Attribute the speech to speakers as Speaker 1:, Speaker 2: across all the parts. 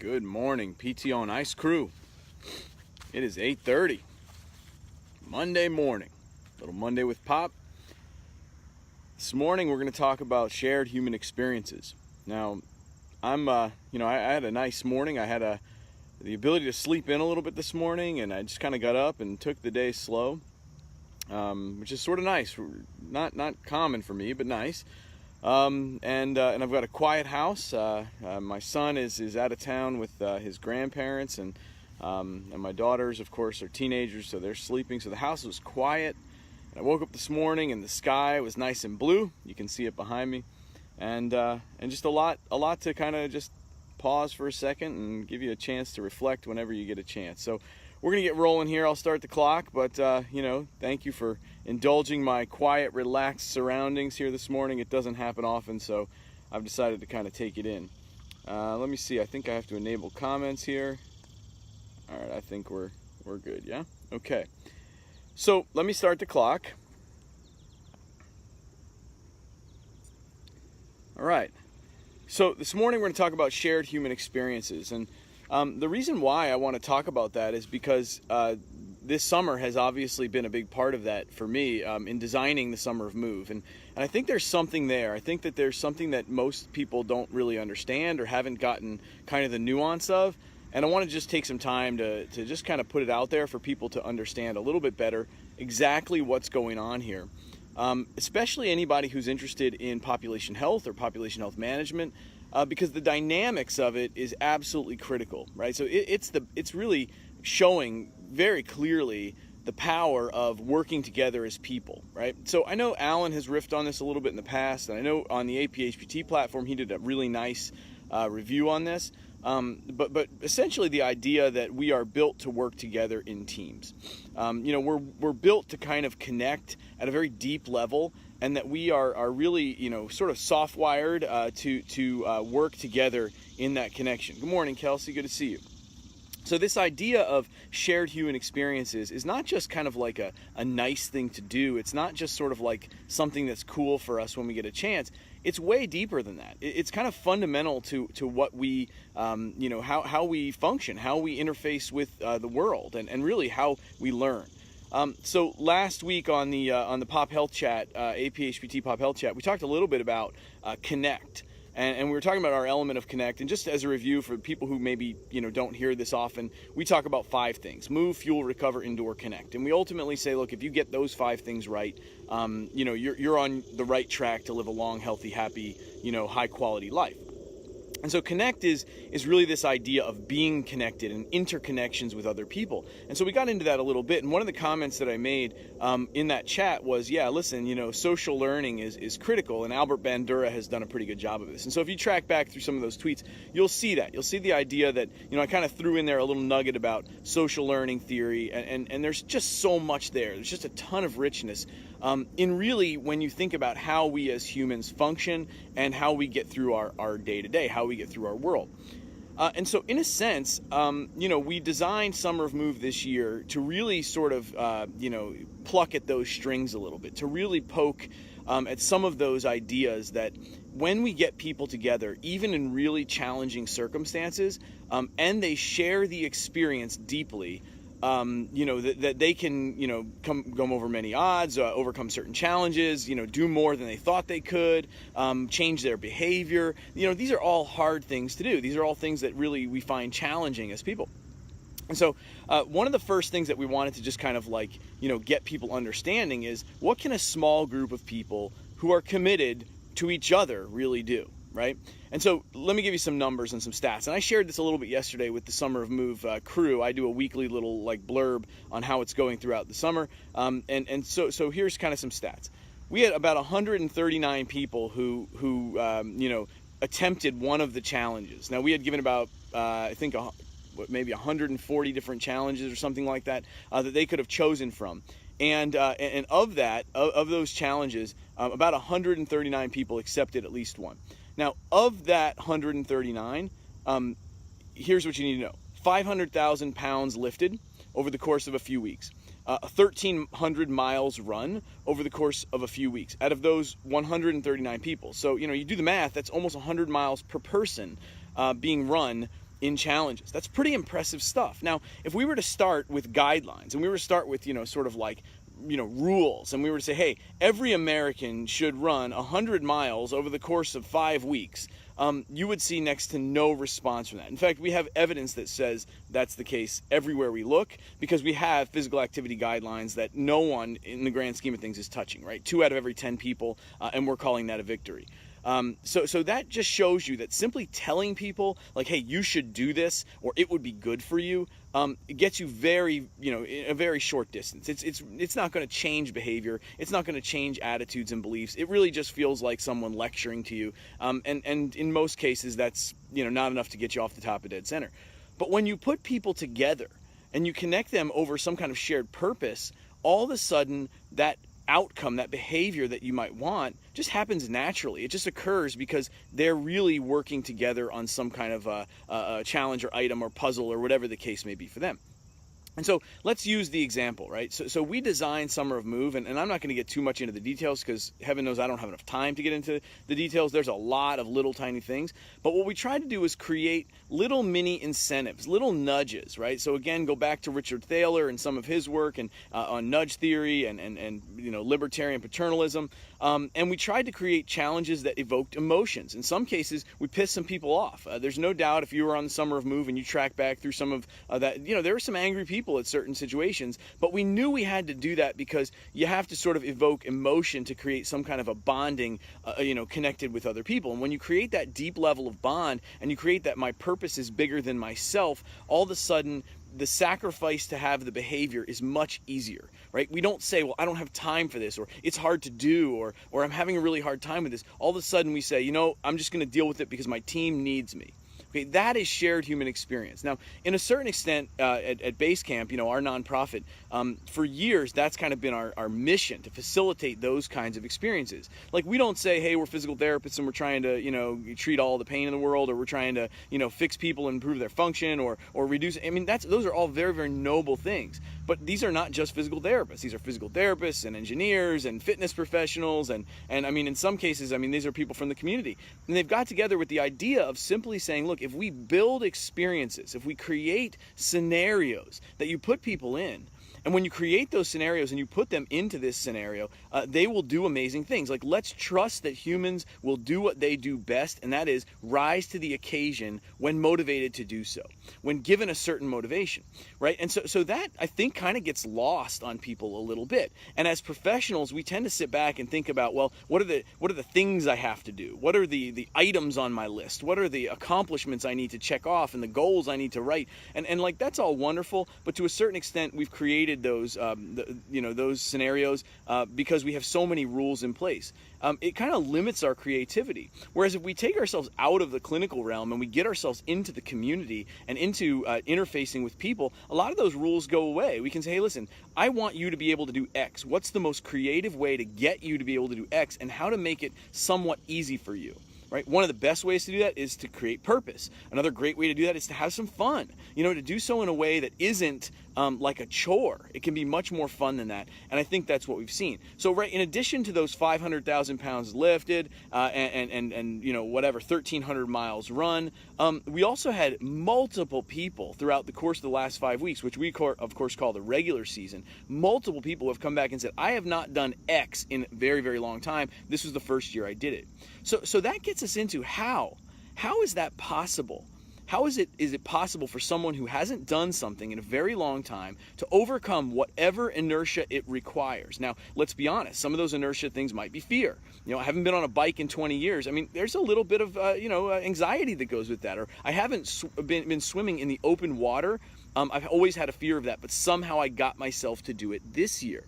Speaker 1: Good morning, PTO and Ice crew. It is 8:30, Monday morning. Little Monday with Pop. This morning we're going to talk about shared human experiences. Now, I had a nice morning. I had the ability to sleep in a little bit this morning, and I just kind of got up and took the day slow, which is sort of nice. Not common for me, but nice. And I've got a quiet house. My son is out of town with his grandparents, and my daughters, of course, are teenagers, so they're sleeping. So the house was quiet. And I woke up this morning, and the sky was nice and blue. You can see it behind me, and just a lot to kind of just pause for a second and give you a chance to reflect whenever you get a chance. So we're gonna get rolling here. I'll start the clock, but thank you for indulging my quiet, relaxed surroundings here this morning. It doesn't happen often, so I've decided to kind of take it in. Let me see. I think I have to enable comments here. All right, I think we're good. Yeah. Okay. So let me start the clock. All right. So this morning we're going to talk about shared human experiences, and the reason why I want to talk about that is because this summer has obviously been a big part of that for me in designing the Summer of Move, and I think there's something there. I think that there's something that most people don't really understand or haven't gotten kind of the nuance of, and I want to just take some time to just kind of put it out there for people to understand a little bit better exactly what's going on here. Especially anybody who's interested in population health or population health management, because the dynamics of it is absolutely critical, right? So it's really showing very clearly the power of working together as people, right? So I know Alan has riffed on this a little bit in the past, and I know on the APHPT platform he did a really nice review on this. But essentially the idea that we are built to work together in teams. We're built to kind of connect at a very deep level, and that we are really, sort of soft-wired to work together in that connection. Good morning, Kelsey. Good to see you. So this idea of shared human experiences is not just kind of like a nice thing to do. It's not just sort of like something that's cool for us when we get a chance. It's way deeper than that. It's kind of fundamental to what we, how we function, how we interface with the world, and really how we learn. So last week on the Pop Health Chat, APHPT Pop Health Chat, we talked a little bit about Connect. And we were talking about our element of Connect, and just as a review for people who maybe don't hear this often, we talk about 5 things: move, fuel, recover, endure, connect. And we ultimately say, look, if you get those 5 things right, you're on the right track to live a long, healthy, happy, high quality life. And so Connect is really this idea of being connected and interconnections with other people. And so we got into that a little bit. And one of the comments that I made in that chat was, yeah, listen, social learning is critical. And Albert Bandura has done a pretty good job of this. And so if you track back through some of those tweets, you'll see that. You'll see the idea that, I kind of threw in there a little nugget about social learning theory. And there's just so much there. There's just a ton of richness in really when you think about how we as humans function and how we get through our day-to-day, how we get through our world. And so in a sense, we designed Summer of Move this year to really sort of, pluck at those strings a little bit, to really poke at some of those ideas that when we get people together, even in really challenging circumstances, and they share the experience deeply, that they can, come over many odds, overcome certain challenges, do more than they thought they could, change their behavior. These are all hard things to do. These are all things that really we find challenging as people. And so one of the first things that we wanted to just kind of get people understanding is, what can a small group of people who are committed to each other really do? Right? And so let me give you some numbers and some stats. And I shared this a little bit yesterday with the Summer of Move crew. I do a weekly little blurb on how it's going throughout the summer. So here's kind of some stats. We had about 139 people who attempted one of the challenges. Now we had given about I think maybe 140 different challenges or something like that that they could have chosen from. And of those challenges, about 139 people accepted at least one. Now, of that 139, here's what you need to know. 500,000 pounds lifted over the course of a few weeks. 1,300 miles run over the course of a few weeks out of those 139 people. So, you do the math, that's almost 100 miles per person being run in challenges. That's pretty impressive stuff. Now, if we were to start with guidelines and we were to start with, sort of like, rules, and we were to say, hey, every American should run 100 miles over the course of 5 weeks, you would see next to no response from that. In fact, we have evidence that says that's the case everywhere we look, because we have physical activity guidelines that no one in the grand scheme of things is touching, right? 2 out of every 10 people, and we're calling that a victory. So that just shows you that simply telling people like, hey, you should do this, or it would be good for you, it gets you in a very short distance. It's not going to change behavior. It's not going to change attitudes and beliefs. It really just feels like someone lecturing to you. And in most cases, that's, not enough to get you off the top of dead center. But when you put people together and you connect them over some kind of shared purpose, all of a sudden that outcome, that behavior that you might want, just happens naturally. It just occurs because they're really working together on some kind of a challenge or item or puzzle or whatever the case may be for them. And so let's use the example, right? So we designed Summer of Move, and I'm not going to get too much into the details because heaven knows I don't have enough time to get into the details. There's a lot of little tiny things. But what we tried to do is create little mini incentives, little nudges, right? So again, go back to Richard Thaler and some of his work and on nudge theory and libertarian paternalism. And we tried to create challenges that evoked emotions. In some cases, we pissed some people off. There's no doubt if you were on the Summer of Move and you track back through some of that, there were some angry people at certain situations, but we knew we had to do that because you have to sort of evoke emotion to create some kind of a bonding, connected with other people. And when you create that deep level of bond and you create that my purpose is bigger than myself, all of a sudden the sacrifice to have the behavior is much easier, right? We don't say, well, I don't have time for this, or it's hard to do, or I'm having a really hard time with this. All of a sudden we say, I'm just going to deal with it because my team needs me. Okay, that is shared human experience. Now, in a certain extent, at Basecamp, our nonprofit, for years, that's kind of been our mission, to facilitate those kinds of experiences. Like, we don't say, hey, we're physical therapists and we're trying to, treat all the pain in the world, or we're trying to, fix people and improve their function, or reduce. I mean, those are all very, very noble things. But these are not just physical therapists. These are physical therapists and engineers and fitness professionals. And I mean, in some cases, these are people from the community. And they've got together with the idea of simply saying, look, if we build experiences, if we create scenarios that you put people in, and when you create those scenarios and you put them into this scenario, they will do amazing things. Like, let's trust that humans will do what they do best, and that is rise to the occasion when motivated to do so, when given a certain motivation, right? And so that, I think, kind of gets lost on people a little bit. And as professionals, we tend to sit back and think about, well, what are the things I have to do? What are the items on my list? What are the accomplishments I need to check off and the goals I need to write? And like, that's all wonderful, but to a certain extent, we've created those those scenarios because we have so many rules in place. It kind of limits our creativity. Whereas if we take ourselves out of the clinical realm and we get ourselves into the community and into interfacing with people, a lot of those rules go away. We can say, hey, listen, I want you to be able to do X. What's the most creative way to get you to be able to do X, and how to make it somewhat easy for you? Right? One of the best ways to do that is to create purpose. Another great way to do that is to have some fun. To do so in a way that isn't like a chore. It can be much more fun than that. And I think that's what we've seen. So, right, in addition to those 500,000 pounds lifted and 1,300 miles run, we also had multiple people throughout the course of the last 5 weeks, which we of course call the regular season. Multiple people have come back and said, I have not done X in a very, very long time. This was the first year I did it. So that gets us into how is that possible? How is it possible for someone who hasn't done something in a very long time to overcome whatever inertia it requires? Now, let's be honest. Some of those inertia things might be fear. I haven't been on a bike in 20 years. I mean, there's a little bit of, anxiety that goes with that. Or I haven't been swimming in the open water. I've always had a fear of that, but somehow I got myself to do it this year.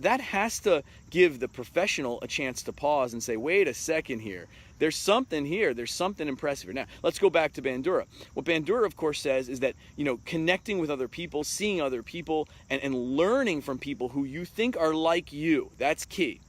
Speaker 1: That has to give the professional a chance to pause and say, wait a second here. There's something here. There's something impressive here. Now, let's go back to Bandura. What Bandura, of course, says is that, connecting with other people, seeing other people, and learning from people who you think are like you, that's key.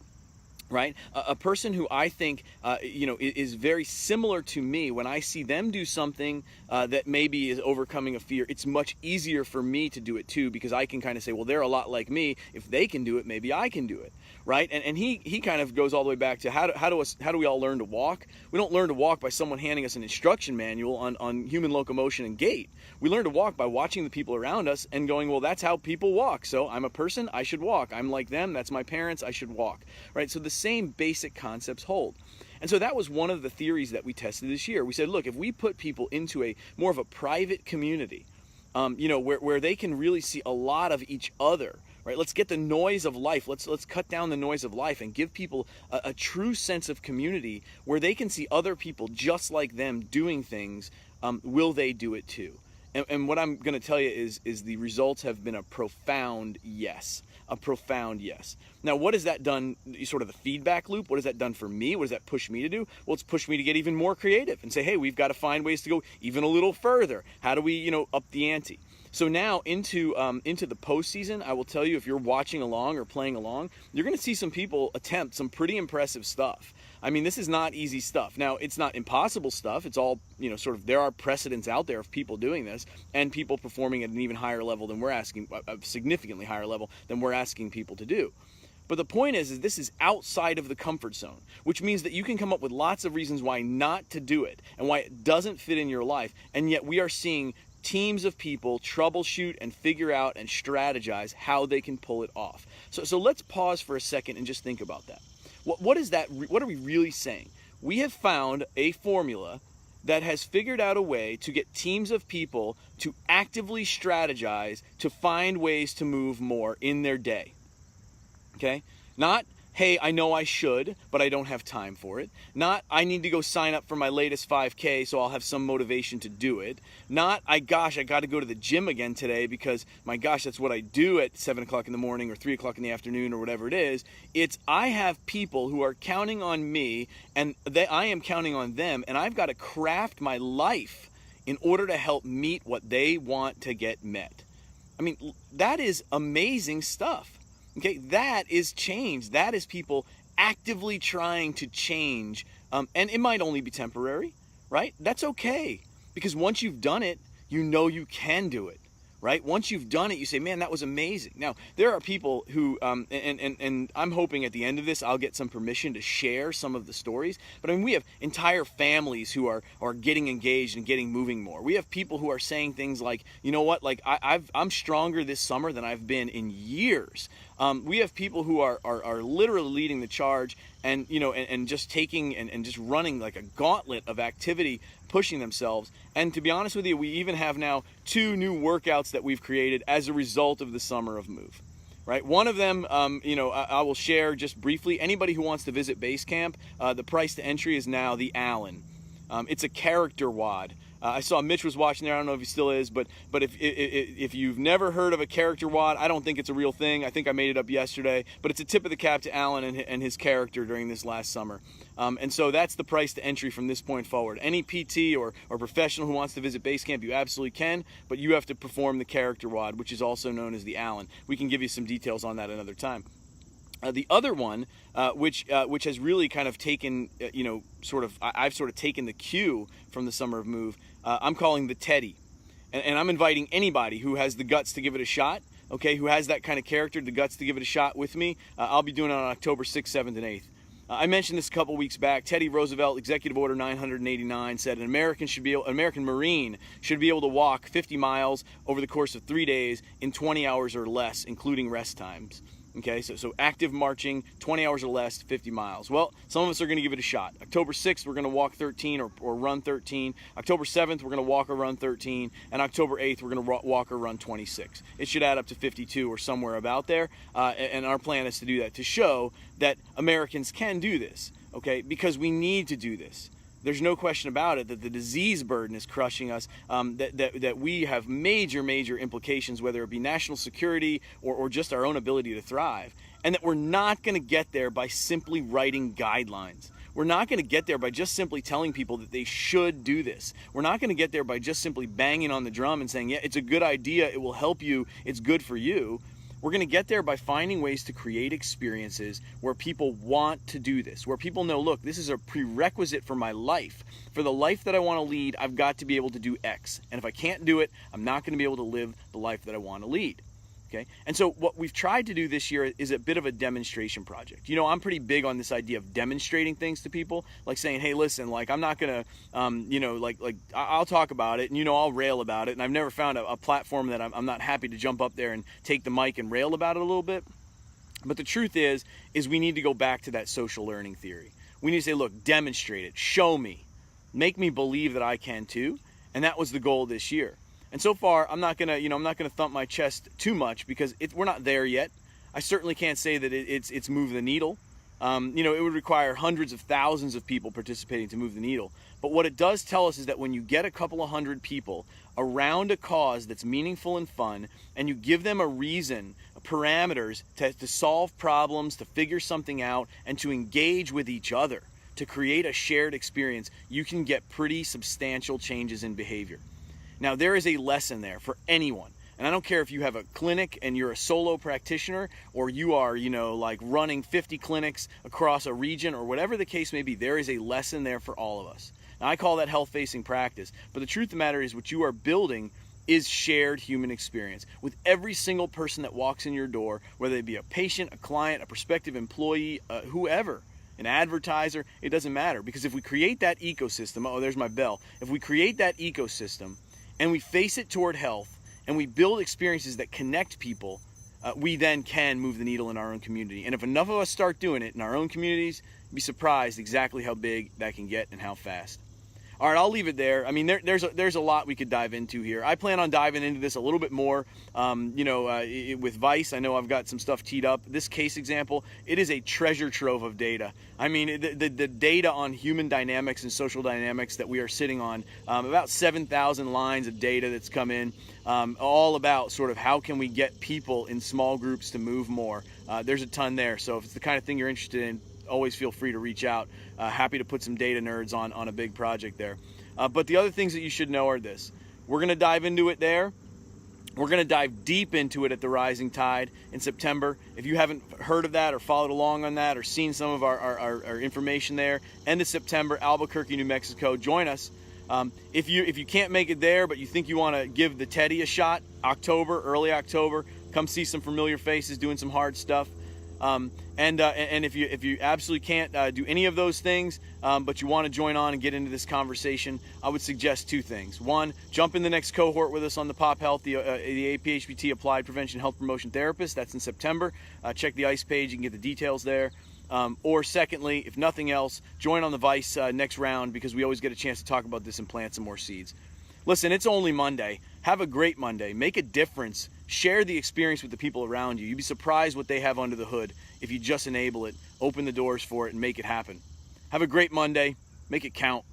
Speaker 1: right? A person who I think, is very similar to me, when I see them do something that maybe is overcoming a fear, it's much easier for me to do it too, because I can kind of say, well, they're a lot like me. If they can do it, maybe I can do it, right? And he kind of goes all the way back to how do we all learn to walk? We don't learn to walk by someone handing us an instruction manual on human locomotion and gait. We learn to walk by watching the people around us and going, well, that's how people walk. So I'm a person, I should walk. I'm like them, that's my parents, I should walk, right? So the same basic concepts hold. And so that was one of the theories that we tested this year. We said, look, if we put people into a more of a private community, where they can really see a lot of each other, right? Let's get the noise of life. Let's cut down the noise of life and give people a true sense of community where they can see other people just like them doing things. Will they do it too? And what I'm going to tell you is the results have been a profound yes. A profound yes. Now, what has that done, sort of the feedback loop? What has that done for me? What does that push me to do? Well, it's pushed me to get even more creative and say, hey, we've got to find ways to go even a little further. How do we, up the ante? So now into the postseason, I will tell you, if you're watching along or playing along, you're going to see some people attempt some pretty impressive stuff. I mean, this is not easy stuff. Now, it's not impossible stuff. It's all, there are precedents out there of people doing this and people performing at an even higher level than we're asking, a significantly higher level than we're asking people to do. But the point is this is outside of the comfort zone, which means that you can come up with lots of reasons why not to do it and why it doesn't fit in your life. And yet we are seeing teams of people troubleshoot and figure out and strategize how they can pull it off. So let's pause for a second and just think about that. What is that? What are we really saying? We have found a formula that has figured out a way to get teams of people to actively strategize to find ways to move more in their day. Okay? Not, hey, I know I should, but I don't have time for it. Not, I need to go sign up for my latest 5K so I'll have some motivation to do it. Not, I got to go to the gym again today because, my gosh, that's what I do at 7 o'clock in the morning or 3 o'clock in the afternoon or whatever it is. It's, I have people who are counting on me and I am counting on them, and I've got to craft my life in order to help meet what they want to get met. I mean, that is amazing stuff. Okay, that is change. That is people actively trying to change. And it might only be temporary, right? That's okay. Because once you've done it, you know you can do it, right? Once you've done it, you say, man, that was amazing. Now, there are people who, and I'm hoping at the end of this, I'll get some permission to share some of the stories. But I mean, we have entire families who are getting engaged and getting moving more. We have people who are saying things like, you know what, like I'm stronger this summer than I've been in years. We have people who are literally leading the charge and, and just taking and just running like a gauntlet of activity, pushing themselves. And to be honest with you, we even have now 2 new workouts that we've created as a result of the Summer of Move. Right? One of them, I will share just briefly. Anybody who wants to visit Base Camp, the price to entry is now the Allen. It's a character WOD. I saw Mitch was watching there. I don't know if he still is, but if you've never heard of a character WOD, I don't think it's a real thing. I think I made it up yesterday, but it's a tip of the cap to Alan and his character during this last summer. And so that's the price to entry from this point forward. Any PT or professional who wants to visit Base Camp, you absolutely can, but you have to perform the character WOD, which is also known as the Allen. We can give you some details on that another time. The other one, which has really kind of taken, I've sort of taken the cue from the Summer of Move, I'm calling the Teddy. And I'm inviting anybody who has the guts to give it a shot, okay, who has that kind of character, the guts to give it a shot with me. I'll be doing it on October 6th, 7th, and 8th. I mentioned this a couple weeks back. Teddy Roosevelt, Executive Order 989, said an American Marine should be able to walk 50 miles over the course of 3 days in 20 hours or less, including rest times. Okay, so active marching, 20 hours or less, 50 miles. Well, some of us are going to give it a shot. October 6th, we're going to walk 13 or run 13. October 7th, we're going to walk or run 13. And October 8th, we're going to walk or run 26. It should add up to 52 or somewhere about there. And our plan is to do that, to show that Americans can do this, okay, because we need to do this. There's no question about it that the disease burden is crushing us, that we have major implications, whether it be national security or just our own ability to thrive, and that we're not going to get there by simply writing guidelines. We're not going to get there by just simply telling people that they should do this. We're not going to get there by just simply banging on the drum and saying, yeah, it's a good idea, it will help you, it's good for you. We're going to get there by finding ways to create experiences where people want to do this, where people know, look, this is a prerequisite for my life. For the life that I want to lead, I've got to be able to do X. And if I can't do it, I'm not going to be able to live the life that I want to lead. Okay? And so what we've tried to do this year is a bit of a demonstration project. You know, I'm pretty big on this idea of demonstrating things to people, like saying, hey, listen, like I'm not going to, you know, like I'll talk about it and, you know, I'll rail about it. And I've never found a platform that I'm not happy to jump up there and take the mic and rail about it a little bit. But the truth is we need to go back to that social learning theory. We need to say, look, demonstrate it, show me, make me believe that I can too. And that was the goal this year. And so far, I'm not gonna thump my chest too much because we're not there yet. I certainly can't say that it's moved the needle. You know, it would require hundreds of thousands of people participating to move the needle. But what it does tell us is that when you get a couple of hundred people around a cause that's meaningful and fun, and you give them a reason, parameters to solve problems, to figure something out, and to engage with each other, to create a shared experience, you can get pretty substantial changes in behavior. Now, there is a lesson there for anyone. And I don't care if you have a clinic and you're a solo practitioner, or you are, you know, like running 50 clinics across a region, or whatever the case may be, there is a lesson there for all of us. Now, I call that health-facing practice. But the truth of the matter is what you are building is shared human experience with every single person that walks in your door, whether they be a patient, a client, a prospective employee, whoever, an advertiser, it doesn't matter. Because if we create that ecosystem, oh, there's my bell. If we create that ecosystem, and we face it toward health, and we build experiences that connect people, we then can move the needle in our own community. And if enough of us start doing it in our own communities, you'd be surprised exactly how big that can get and how fast. All right, I'll leave it there. I mean, there's a lot we could dive into here. I plan on diving into this a little bit more, with Vice. I know I've got some stuff teed up. This case example, it is a treasure trove of data. I mean, the data on human dynamics and social dynamics that we are sitting on, about 7,000 lines of data that's come in, all about sort of how can we get people in small groups to move more. There's a ton there, so if it's the kind of thing you're interested in, always feel free to reach out. Happy to put some data nerds on a big project there. But the other things that you should know are this. We're going to dive into it there. We're going to dive deep into it at the Rising Tide in September. If you haven't heard of that or followed along on that or seen some of our information there, end of September, Albuquerque, New Mexico, join us. If you can't make it there, but you think you want to give the Teddy a shot, early October, come see some familiar faces doing some hard stuff. And if you absolutely can't do any of those things, but you want to join on and get into this conversation, I would suggest two things. One, jump in the next cohort with us on the Pop Health, the APHPT Applied Prevention Health Promotion Therapist. That's in September. Check the ICE page. You can get the details there. Or secondly, if nothing else, join on the Vice next round, because we always get a chance to talk about this and plant some more seeds. Listen, it's only Monday. Have a great Monday. Make a difference. Share the experience with the people around you. You'd be surprised what they have under the hood if you just enable it, open the doors for it, and make it happen. Have a great Monday. Make it count.